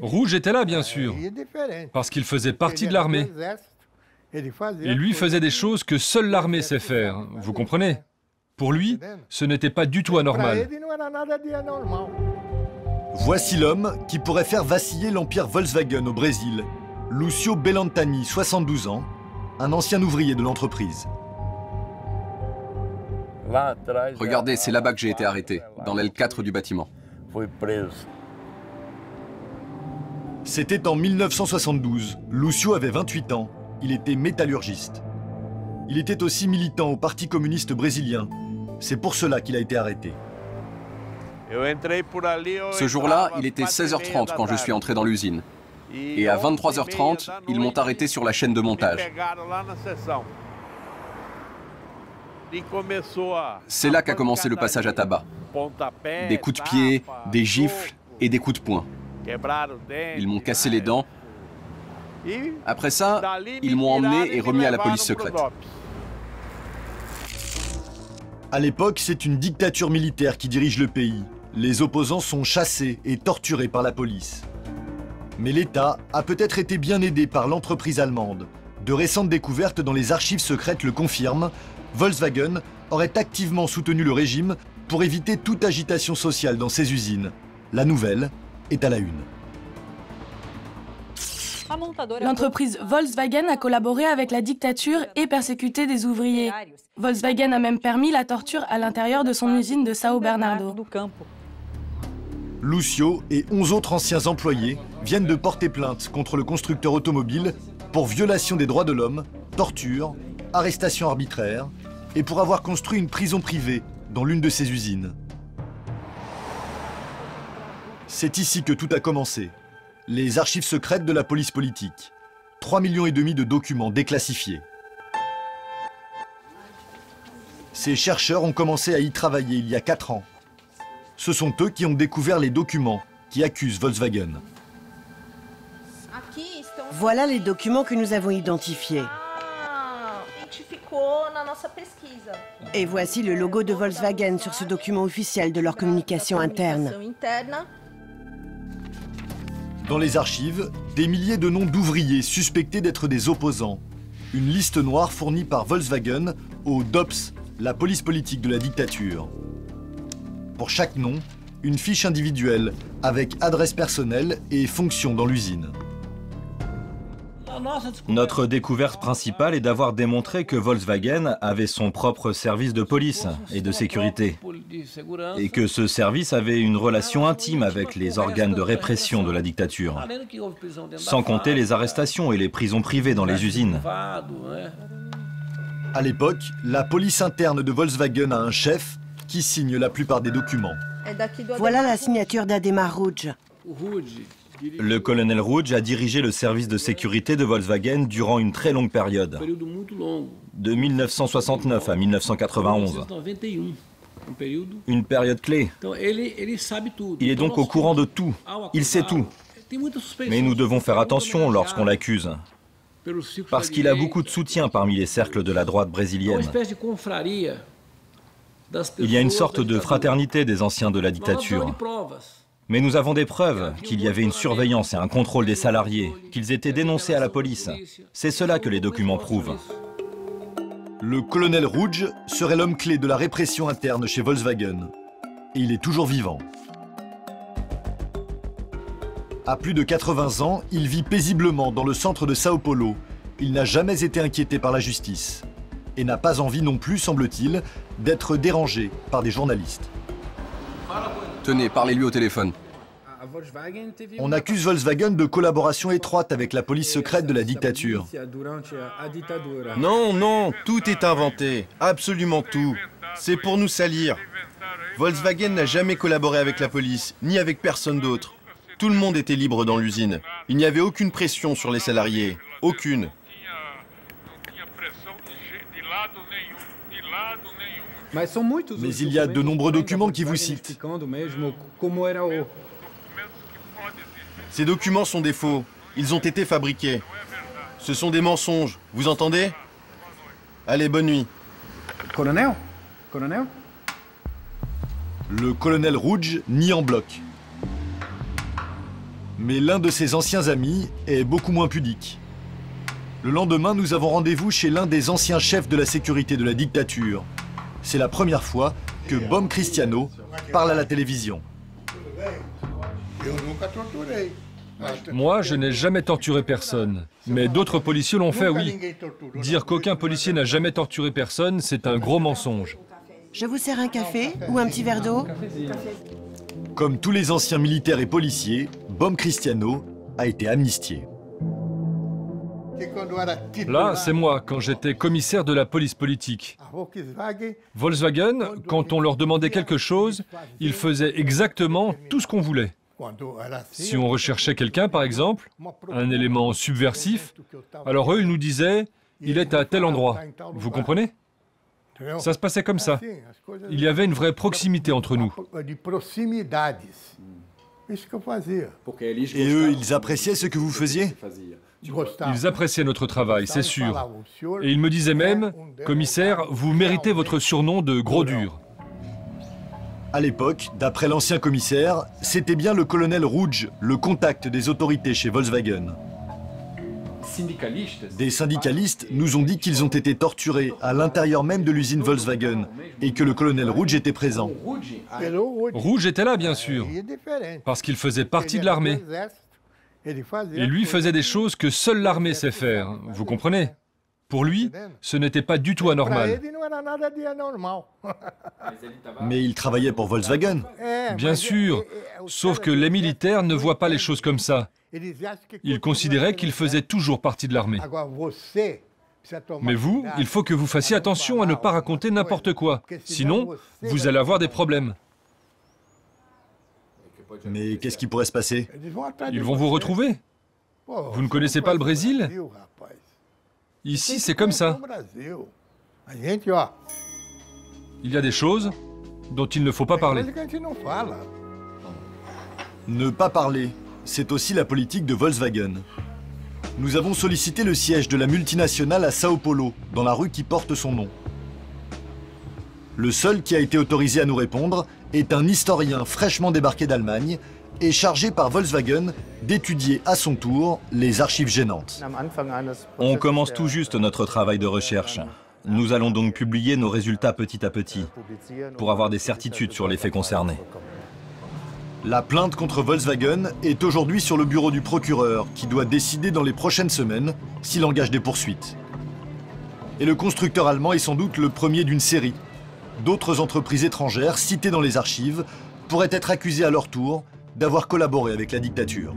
Rouge était là, bien sûr, parce qu'il faisait partie de l'armée. Et lui faisait des choses que seule l'armée sait faire, vous comprenez? Pour lui, ce n'était pas du tout anormal. Voici l'homme qui pourrait faire vaciller l'empire Volkswagen au Brésil. Lucio Bellantani, 72 ans, un ancien ouvrier de l'entreprise. Regardez, c'est là-bas que j'ai été arrêté, dans l'aile 4 du bâtiment. C'était en 1972. Lucio avait 28 ans. Il était métallurgiste. Il était aussi militant au Parti communiste brésilien. C'est pour cela qu'il a été arrêté. Ce jour-là, il était 16h30 quand je suis entré dans l'usine. Et à 23h30, ils m'ont arrêté sur la chaîne de montage. C'est là qu'a commencé le passage à tabac. Des coups de pied, des gifles et des coups de poing. Ils m'ont cassé les dents. Après ça, ils m'ont emmené et remis à la police secrète. À l'époque, c'est une dictature militaire qui dirige le pays. Les opposants sont chassés et torturés par la police. Mais l'État a peut-être été bien aidé par l'entreprise allemande. De récentes découvertes dans les archives secrètes le confirment. Volkswagen aurait activement soutenu le régime pour éviter toute agitation sociale dans ses usines. La nouvelle est à la une. L'entreprise Volkswagen a collaboré avec la dictature et persécuté des ouvriers. Volkswagen a même permis la torture à l'intérieur de son usine de São Bernardo. Lucio et 11 autres anciens employés viennent de porter plainte contre le constructeur automobile pour violation des droits de l'homme, torture, arrestation arbitraire et pour avoir construit une prison privée dans l'une de ses usines. C'est ici que tout a commencé. Les archives secrètes de la police politique. 3,5 millions de documents déclassifiés. Ces chercheurs ont commencé à y travailler il y a 4 ans. Ce sont eux qui ont découvert les documents qui accusent Volkswagen. Voilà les documents que nous avons identifiés. Et voici le logo de Volkswagen sur ce document officiel de leur communication interne. Dans les archives, des milliers de noms d'ouvriers suspectés d'être des opposants. Une liste noire fournie par Volkswagen au DOPS, la police politique de la dictature. Pour chaque nom, une fiche individuelle avec adresse personnelle et fonction dans l'usine. Notre découverte principale est d'avoir démontré que Volkswagen avait son propre service de police et de sécurité, et que ce service avait une relation intime avec les organes de répression de la dictature, sans compter les arrestations et les prisons privées dans les usines. À l'époque, la police interne de Volkswagen a un chef qui signe la plupart des documents. Voilà la signature d'Ademar Rouge. Le colonel Rouge a dirigé le service de sécurité de Volkswagen durant une très longue période, de 1969 à 1991. Une période clé. Il est donc au courant de tout, il sait tout. Mais nous devons faire attention lorsqu'on l'accuse, parce qu'il a beaucoup de soutien parmi les cercles de la droite brésilienne. Il y a une sorte de fraternité des anciens de la dictature. Mais nous avons des preuves qu'il y avait une surveillance et un contrôle des salariés, qu'ils étaient dénoncés à la police. C'est cela que les documents prouvent. Le colonel Rouge serait l'homme clé de la répression interne chez Volkswagen. Et il est toujours vivant. À plus de 80 ans, il vit paisiblement dans le centre de Sao Paulo. Il n'a jamais été inquiété par la justice. Et n'a pas envie non plus, semble-t-il, d'être dérangé par des journalistes. Tenez, parlez-lui au téléphone. On accuse Volkswagen de collaboration étroite avec la police secrète de la dictature. Non, non, tout est inventé. Absolument tout. C'est pour nous salir. Volkswagen n'a jamais collaboré avec la police, ni avec personne d'autre. Tout le monde était libre dans l'usine. Il n'y avait aucune pression sur les salariés. Aucune. Mais il y a de nombreux documents qui vous citent. Ces documents sont des faux. Ils ont été fabriqués. Ce sont des mensonges. Vous entendez? Allez, bonne nuit. Colonel? Le colonel Rouge nie en bloc. Mais l'un de ses anciens amis est beaucoup moins pudique. Le lendemain, nous avons rendez-vous chez l'un des anciens chefs de la sécurité de la dictature. C'est la première fois que Bom Cristiano parle à la télévision. Moi, je n'ai jamais torturé personne. Mais d'autres policiers l'ont fait, oui. Dire qu'aucun policier n'a jamais torturé personne, c'est un gros mensonge. Je vous sers un café ou un petit verre d'eau? Comme tous les anciens militaires et policiers, Bom Cristiano a été amnistié. Là, c'est moi, quand j'étais commissaire de la police politique. Volkswagen, quand on leur demandait quelque chose, ils faisaient exactement tout ce qu'on voulait. Si on recherchait quelqu'un, par exemple, un élément subversif, alors eux, ils nous disaient « il est à tel endroit ». Vous comprenez? Ça se passait comme ça. Il y avait une vraie proximité entre nous. Et eux, ils appréciaient ce que vous faisiez? Ils appréciaient notre travail, c'est sûr. Et ils me disaient même « Commissaire, vous méritez votre surnom de gros dur ». À l'époque, d'après l'ancien commissaire, c'était bien le colonel Rouge, le contact des autorités chez Volkswagen. Des syndicalistes nous ont dit qu'ils ont été torturés à l'intérieur même de l'usine Volkswagen et que le colonel Rouge était présent. Rouge était là, bien sûr, parce qu'il faisait partie de l'armée. Et lui faisait des choses que seule l'armée sait faire, vous comprenez? Pour lui, ce n'était pas du tout anormal. Mais il travaillait pour Volkswagen. Bien sûr, sauf que les militaires ne voient pas les choses comme ça. Ils considéraient qu'il faisait toujours partie de l'armée. Mais vous, il faut que vous fassiez attention à ne pas raconter n'importe quoi. Sinon, vous allez avoir des problèmes. Mais qu'est-ce qui pourrait se passer? Ils vont vous retrouver. Vous ne connaissez pas le Brésil? Ici, c'est comme ça. Il y a des choses dont il ne faut pas parler. Ne pas parler, c'est aussi la politique de Volkswagen. Nous avons sollicité le siège de la multinationale à Sao Paulo, dans la rue qui porte son nom. Le seul qui a été autorisé à nous répondre est un historien fraîchement débarqué d'Allemagne et chargé par Volkswagen d'étudier à son tour les archives gênantes. On commence tout juste notre travail de recherche. Nous allons donc publier nos résultats petit à petit, pour avoir des certitudes sur les faits concernés. La plainte contre Volkswagen est aujourd'hui sur le bureau du procureur, qui doit décider dans les prochaines semaines s'il engage des poursuites. Et le constructeur allemand est sans doute le premier d'une série. D'autres entreprises étrangères citées dans les archives pourraient être accusées à leur tour d'avoir collaboré avec la dictature.